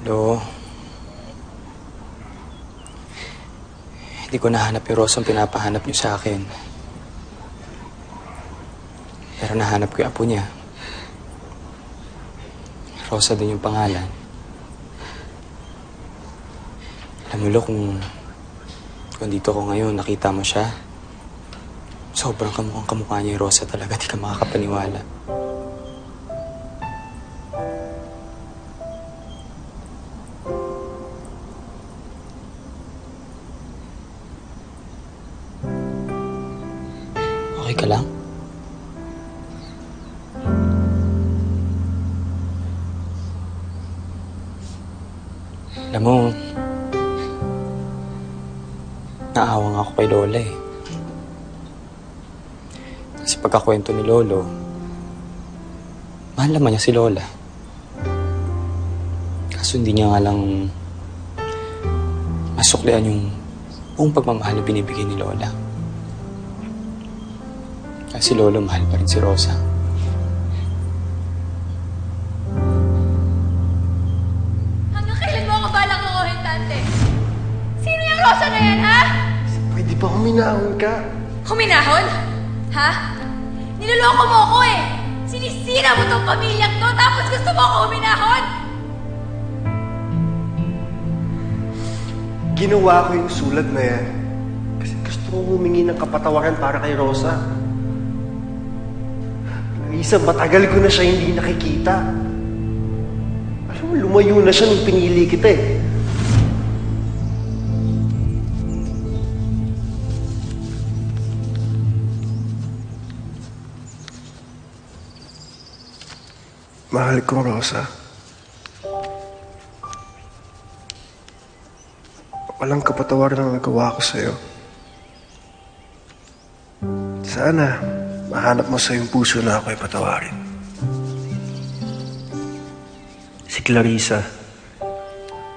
Lo, hindi ko nahanap yung Rosa ang pinapahanap niyo sa akin. Pero nahanap ko yung apo niya. Rosa din yung pangalan. Alam mo, Lo, kung dito ko ngayon, nakita mo siya, sobrang kamukhang kamukha niya yung Rosa talaga. Di ka makakapaniwala. Okay ka lang? Alam mo, naawang ako kay Lola eh. Kasi pagkakwento ni Lolo, mahal naman niya si Lola. Kaso hindi niya nga lang masuklian yung buong pagmamahal na binibigay ni Lola. Kasi si Lolo mahal pa rin si Rosa. Hanggang kailan mo ako balang lukuhin, Tante? Sino yung Rosa na yan, ha? Pwede ba huminahon ka? Huminahon? Ha? Niloloko mo ako eh! Sinisira mo tong pamilyang to, tapos gusto mo ako huminahon? Ginawa ko yung sulat na yan kasi gusto kong humingi ng kapatawaran para kay Rosa. Larissa, matagal ko na siya hindi nakikita. Alam mo, lumayo na siya nung pinili kita eh. Mahal ko, Rosa. Walang kapatawaran ang nagawa ko sa'yo. Sana mahanap mo sa iyong puso na ako'y patawarin. Si Clarissa,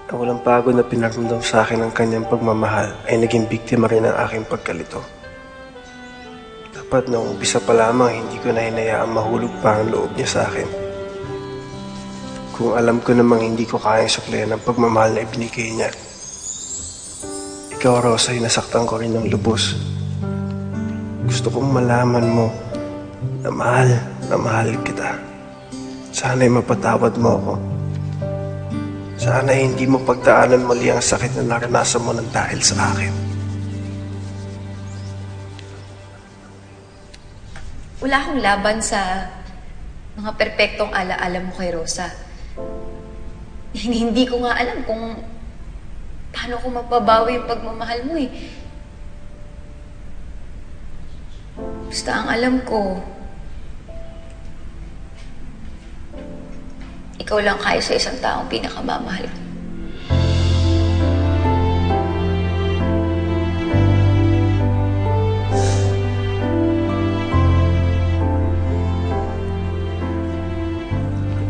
na walang pagod na pinaramdam sa akin ang kanyang pagmamahal, ay naging biktima rin ng aking pagkalito. Dapat noong umpisa pa lamang, hindi ko na hinayaang mahulog pa ang loob niya sa akin. Kung alam ko namang hindi ko kayang suklayan ang pagmamahal na ibinigay niya. Ikaw, Rosa, ay nasaktan ko rin ng lubos. Gusto kong malaman mo na mahal kita. Sana'y mapatawad mo ako. Sana'y hindi mo pagdaanan mali ang sakit na naranasan mo ng dahil sa akin. Wala akong laban sa mga perpektong alaala mo kay Rosa. Hindi ko nga alam kung paano ko mapabawi yung pagmamahal mo eh. Basta ang alam ko, ikaw lang kaya sa isang taong pinakamamahal ko.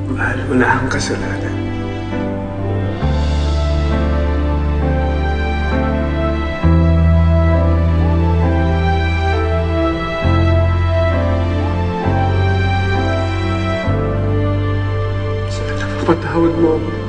Mahal mo na ang kasalanan. Patawad mo ako.